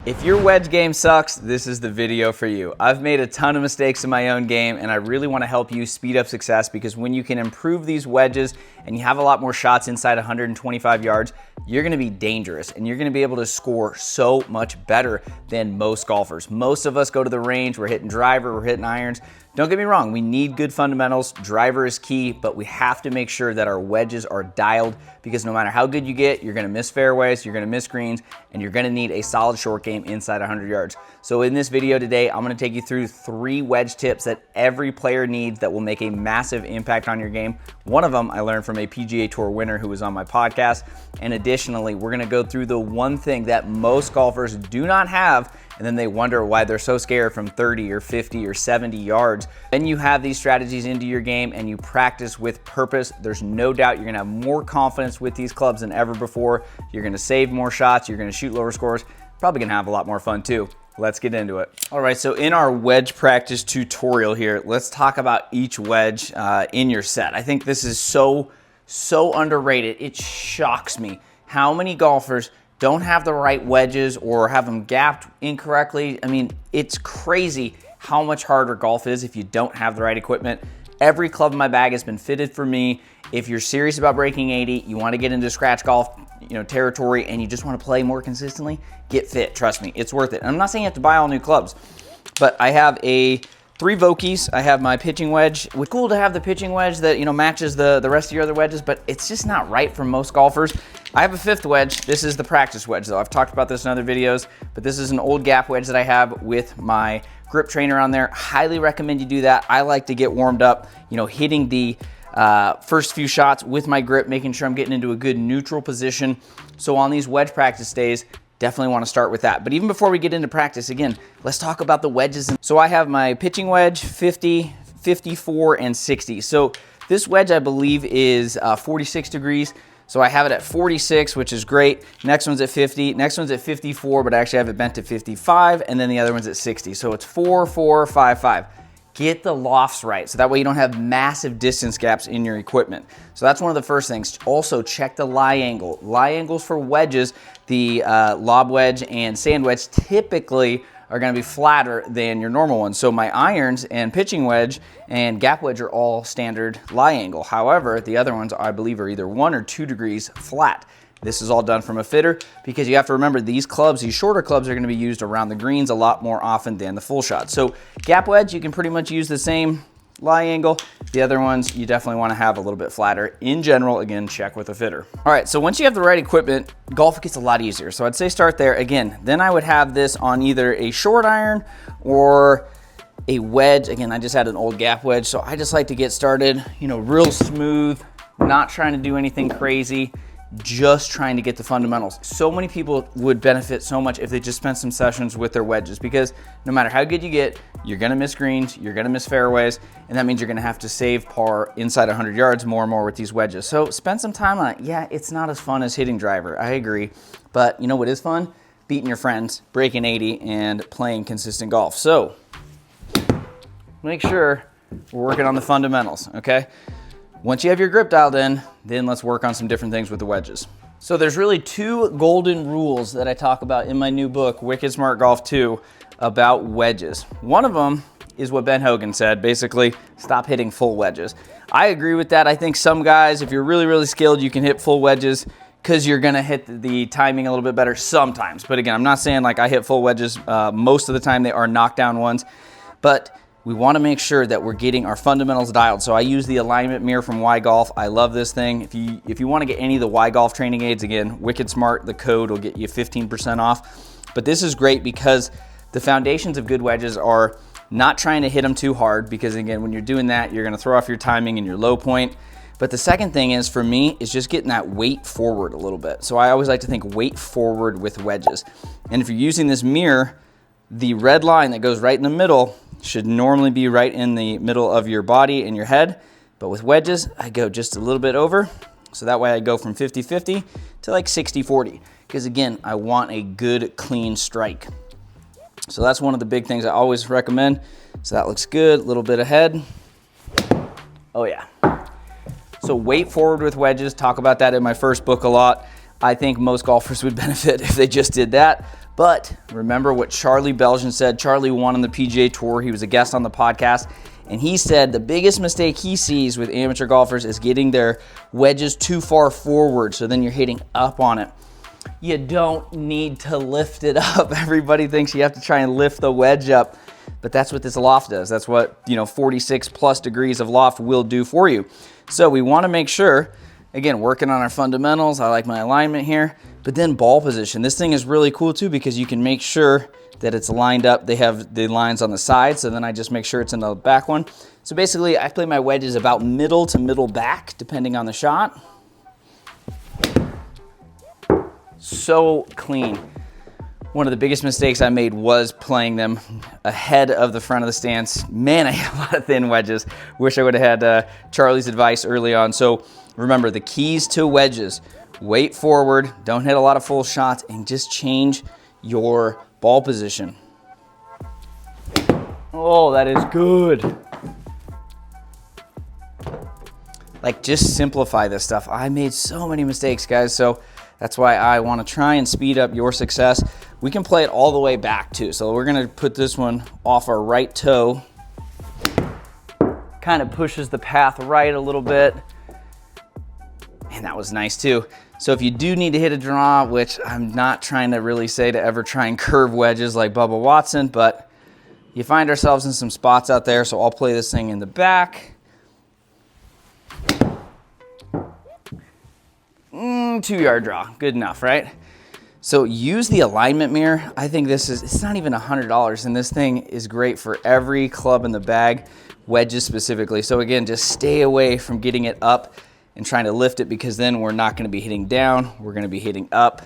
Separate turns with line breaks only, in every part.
If your wedge game sucks, this is the video for you. I've made a ton of mistakes in my own game, and I really want to help you speed up success, because when you can improve these wedges and you have a lot more shots inside 125 yards, you're going to be dangerous and you're going to be able to score so much better than most golfers. Most of us go to the range, we're hitting driver, we're hitting irons. Don't get me wrong, we need good fundamentals. Driver is key, but we have to make sure that our wedges are dialed, because no matter how good you get, you're going to miss fairways, you're going to miss greens, and you're going to need a solid short game inside 100 yards. So in this video today, I'm going to take you through 3 wedge tips that every player needs that will make a massive impact on your game. One of them I learned from a PGA Tour winner who was on my podcast. And additionally, we're going to go through the one thing that most golfers do not have, and then they wonder why they're so scared from 30 or 50 or 70 yards. When you have these strategies into your game and you practice with purpose, there's no doubt you're going to have more confidence with these clubs than ever before. You're going to save more shots, you're going to shoot lower scores, probably going to have a lot more fun too. Let's get into it. All right, so in our wedge practice tutorial here, let's talk about each wedge in your set. I think this is so underrated. It shocks me how many golfers don't have the right wedges or have them gapped incorrectly. I mean, it's crazy how much harder golf is if you don't have the right equipment. Every club in my bag has been fitted for me. If you're serious about breaking 80, you want to get into scratch golf, territory, and you just want to play more consistently, get fit. Trust me, it's worth it. And I'm not saying you have to buy all new clubs, but I have 3 Vokeys. I have my pitching wedge. It's cool to have the pitching wedge that matches the rest of your other wedges, but it's just not right for most golfers. I have a 5th wedge. This is the practice wedge, though. I've talked about this in other videos, but this is an old gap wedge that I have with my grip trainer on there. Highly recommend you do that. I like to get warmed up, hitting the first few shots with my grip, making sure I'm getting into a good neutral position. So on these wedge practice days, definitely want to start with that. But even before we get into practice, again, let's talk about the wedges. So I have my pitching wedge, 50, 54, and 60. So this wedge, I believe, is 46 degrees. So I have it at 46, which is great. Next one's at 50. Next one's at 54, but I actually have it bent to 55. And then the other one's at 60. So it's 4, 4, 5, 5. Get the lofts right, so that way you don't have massive distance gaps in your equipment. So that's one of the first things. Also, check the lie angle. Lie angles for wedges, the lob wedge and sand wedge typically are going to be flatter than your normal ones. So my irons and pitching wedge and gap wedge are all standard lie angle. However, the other ones I believe are either 1 or 2 degrees flat. This is all done from a fitter, because you have to remember these clubs, these shorter clubs, are going to be used around the greens a lot more often than the full shot. So gap wedge, you can pretty much use the same lie angle. The other ones, you definitely want to have a little bit flatter. In general, again, check with a fitter. All right, so once you have the right equipment, golf gets a lot easier. So I'd say start there. Again, then I would have this on either a short iron or a wedge. Again, I just had an old gap wedge, so I just like to get started, real smooth, not trying to do anything crazy, just trying to get the fundamentals. So many people would benefit so much if they just spent some sessions with their wedges, because no matter how good you get, you're gonna miss greens, you're gonna miss fairways, and that means you're gonna have to save par inside 100 yards more and more with these wedges. So spend some time on it. Yeah, it's not as fun as hitting driver, I agree, but you know what is fun? Beating your friends, breaking 80, and playing consistent golf. So make sure we're working on the fundamentals, okay? Once you have your grip dialed in, then let's work on some different things with the wedges. So there's really 2 golden rules that I talk about in my new book, Wicked Smart Golf 2, about wedges. One of them is what Ben Hogan said, basically, stop hitting full wedges. I agree with that. I think some guys, if you're really skilled, you can hit full wedges because you're gonna hit the timing a little bit better sometimes. But again, I'm not saying like I hit full wedges. Most of the time they are knockdown ones, but we want to make sure that we're getting our fundamentals dialed. So I use the alignment mirror from Y Golf. I love this thing. If you want to get any of the Y Golf training aids, again, Wicked Smart, the code will get you 15% off. But this is great because the foundations of good wedges are not trying to hit them too hard, because again, when you're doing that, you're going to throw off your timing and your low point. But the second thing is, for me, is just getting that weight forward a little bit. So I always like to think weight forward with wedges. And if you're using this mirror, the red line that goes right in the middle should normally be right in the middle of your body and your head. But with wedges, I go just a little bit over. So that way I go from 50-50 to like 60-40. Because again, I want a good, clean strike. So that's one of the big things I always recommend. So that looks good, a little bit ahead. Oh yeah. So weight forward with wedges, talk about that in my first book a lot. I think most golfers would benefit if they just did that. But remember what Charlie Belgian said. Charlie won on the PGA Tour. He was a guest on the podcast. And he said the biggest mistake he sees with amateur golfers is getting their wedges too far forward. So then you're hitting up on it. You don't need to lift it up. Everybody thinks you have to try and lift the wedge up. But that's what this loft does. That's what, 46 plus degrees of loft will do for you. So we want to make sure, again, working on our fundamentals. I like my alignment here. But then ball position. This thing is really cool too because you can make sure that it's lined up. They have the lines on the side, so then I just make sure it's in the back one. So basically, I play my wedges about middle to middle back, depending on the shot. So clean. One of the biggest mistakes I made was playing them ahead of the front of the stance. Man, I had a lot of thin wedges. Wish I would have had Charlie's advice early on. So remember, the keys to wedges: weight forward, don't hit a lot of full shots, and just change your ball position. Oh, that is good. Like, just simplify this stuff. I made so many mistakes, guys, so that's why I want to try and speed up your success. We can play it all the way back too. So we're going to put this one off our right toe. Kind of pushes the path right a little bit. And that was nice too. So if you do need to hit a draw, which I'm not trying to really say to ever try and curve wedges like Bubba Watson, but you find ourselves in some spots out there. So I'll play this thing in the back. 2-yard draw, good enough, right? So use the alignment mirror. I think it's not even $100, and this thing is great for every club in the bag, wedges specifically. So again, just stay away from getting it up and trying to lift it, because then we're not gonna be hitting down, we're gonna be hitting up.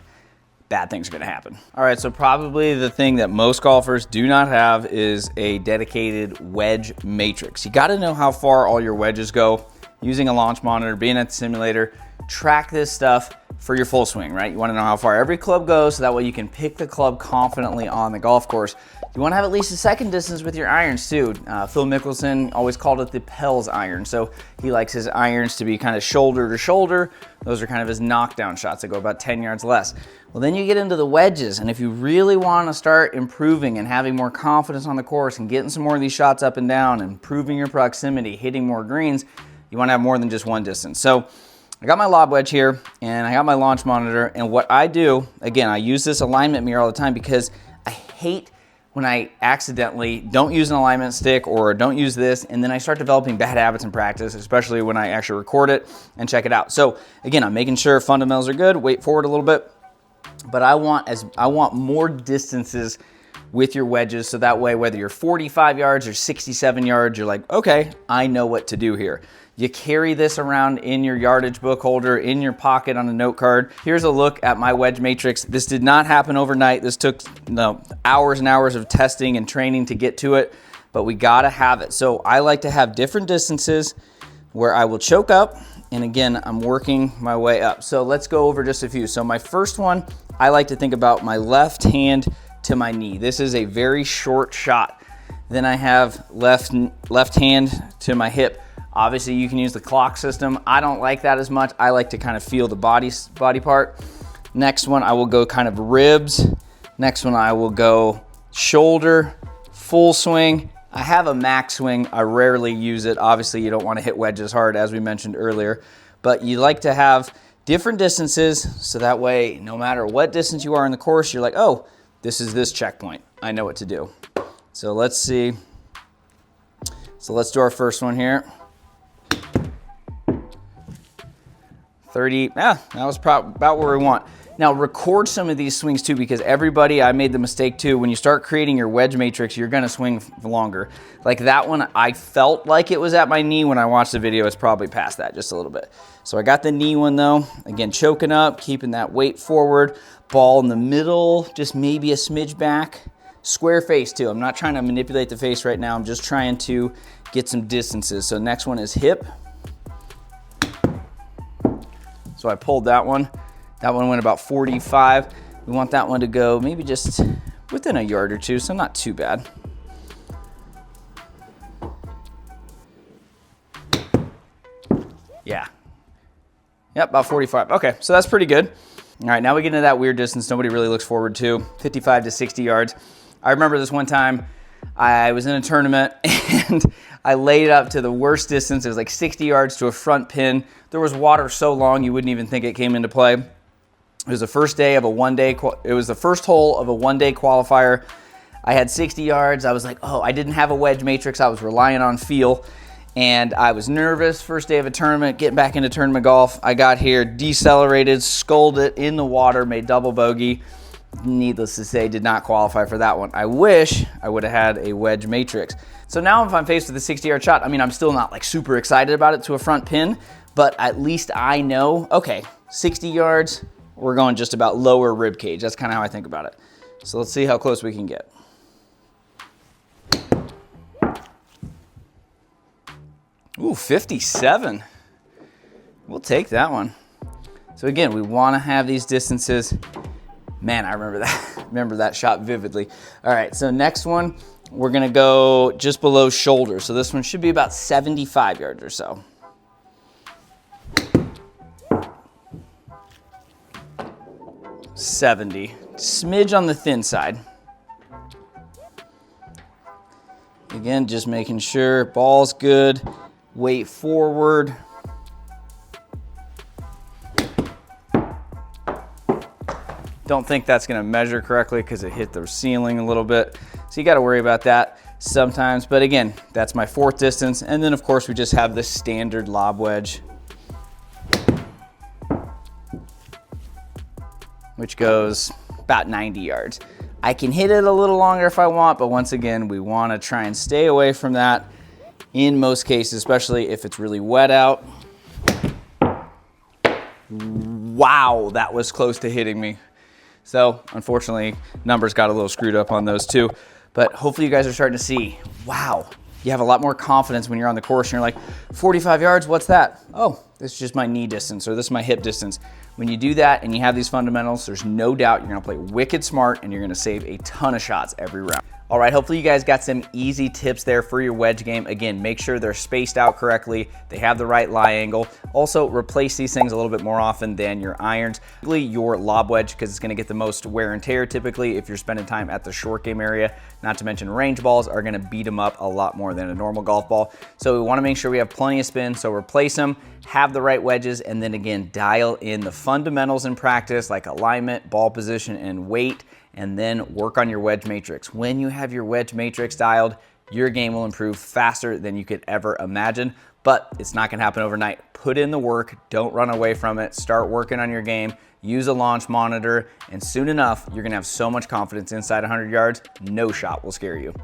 Bad things are gonna happen. All right, so probably the thing that most golfers do not have is a dedicated wedge matrix. You gotta know how far all your wedges go. Using a launch monitor, being at the simulator, track this stuff for your full swing, right? You wanna know how far every club goes, so that way you can pick the club confidently on the golf course. You wanna have at least a second distance with your irons too. Phil Mickelson always called it the Pels iron. So he likes his irons to be kind of shoulder to shoulder. Those are kind of his knockdown shots that go about 10 yards less. Well, then you get into the wedges, and if you really wanna start improving and having more confidence on the course and getting some more of these shots up and down, improving your proximity, hitting more greens, you wanna have more than just one distance. So I got my lob wedge here, and I got my launch monitor, and what I do, again, I use this alignment mirror all the time because I hate when I accidentally don't use an alignment stick or don't use this, and then I start developing bad habits in practice, especially when I actually record it and check it out. So again, I'm making sure fundamentals are good, weight forward a little bit, but I want more distances with your wedges, so that way, whether you're 45 yards or 67 yards, you're like, okay, I know what to do here. You carry this around in your yardage book holder, in your pocket on a note card. Here's a look at my Wedge Matrix. This did not happen overnight. This took hours and hours of testing and training to get to it, but we gotta have it. So I like to have different distances where I will choke up, and again, I'm working my way up. So let's go over just a few. So my first one, I like to think about my left hand to my knee. This is a very short shot. Then I have left hand to my hip. Obviously, you can use the clock system. I don't like that as much. I like to kind of feel the body part. Next one, I will go kind of ribs. Next one, I will go shoulder, full swing. I have a max swing. I rarely use it. Obviously, you don't want to hit wedges hard, as we mentioned earlier, but you like to have different distances, so that way, no matter what distance you are in the course, you're like, oh, this is this checkpoint. I know what to do. So let's see. So let's do our first one here. 30, that was about where we want. Now record some of these swings too, because I made the mistake too, when you start creating your wedge matrix, you're gonna swing longer. Like that one, I felt like it was at my knee. When I watched the video, it's probably past that just a little bit. So I got the knee one though. Again, choking up, keeping that weight forward, ball in the middle, just maybe a smidge back. Square face too. I'm not trying to manipulate the face right now. I'm just trying to get some distances. So next one is hip. So I pulled that one. That one went about 45. We want that one to go maybe just within a yard or two, so not too bad. Yeah. Yep, about 45. Okay, so that's pretty good. All right, now we get into that weird distance nobody really looks forward to, 55 to 60 yards. I remember this one time, I was in a tournament and I laid it up to the worst distance. It was like 60 yards to a front pin. There was water so long you wouldn't even think it came into play. It was the first day of a it was the first hole of a one-day qualifier. I had 60 yards. I was like, oh, I didn't have a wedge matrix. I was relying on feel. And I was nervous, first day of a tournament, getting back into tournament golf. I got here, decelerated, sculled it in the water, made double bogey. Needless to say, did not qualify for that one. I wish I would have had a wedge matrix. So now if I'm faced with a 60-yard shot, I mean, I'm still not like super excited about it to a front pin, but at least I know, okay, 60 yards, we're going just about lower rib cage. That's kind of how I think about it. So let's see how close we can get. Ooh, 57. We'll take that one. So again, we want to have these distances. Man, I remember that shot vividly. All right, so next one, we're gonna go just below shoulder. So this one should be about 75 yards or so. $70, smidge on the thin side. Again, just making sure ball's good. Weight forward. Don't think that's gonna measure correctly because it hit the ceiling a little bit. So you gotta worry about that sometimes. But again, that's my fourth distance. And then of course we just have the standard lob wedge, which goes about 90 yards. I can hit it a little longer if I want, but once again, we wanna try and stay away from that in most cases, especially if it's really wet out. Wow, that was close to hitting me. So unfortunately, numbers got a little screwed up on those too. But hopefully you guys are starting to see, wow, you have a lot more confidence when you're on the course and you're like, 45 yards, what's that? Oh, this is just my knee distance, or this is my hip distance. When you do that and you have these fundamentals, there's no doubt you're gonna play wicked smart and you're gonna save a ton of shots every round. All right, hopefully you guys got some easy tips there for your wedge game. Again, make sure they're spaced out correctly, they have the right lie angle. Also, replace these things a little bit more often than your irons. Particularly your lob wedge, because it's gonna get the most wear and tear typically if you're spending time at the short game area. Not to mention range balls are gonna beat them up a lot more than a normal golf ball. So we wanna make sure we have plenty of spin, so replace them, have the right wedges, and then again, dial in the fundamentals in practice like alignment, ball position, and weight, and then work on your wedge matrix. When you have your wedge matrix dialed, your game will improve faster than you could ever imagine, but it's not gonna happen overnight. Put in the work, don't run away from it, start working on your game, use a launch monitor, and soon enough, you're gonna have so much confidence inside 100 yards, no shot will scare you.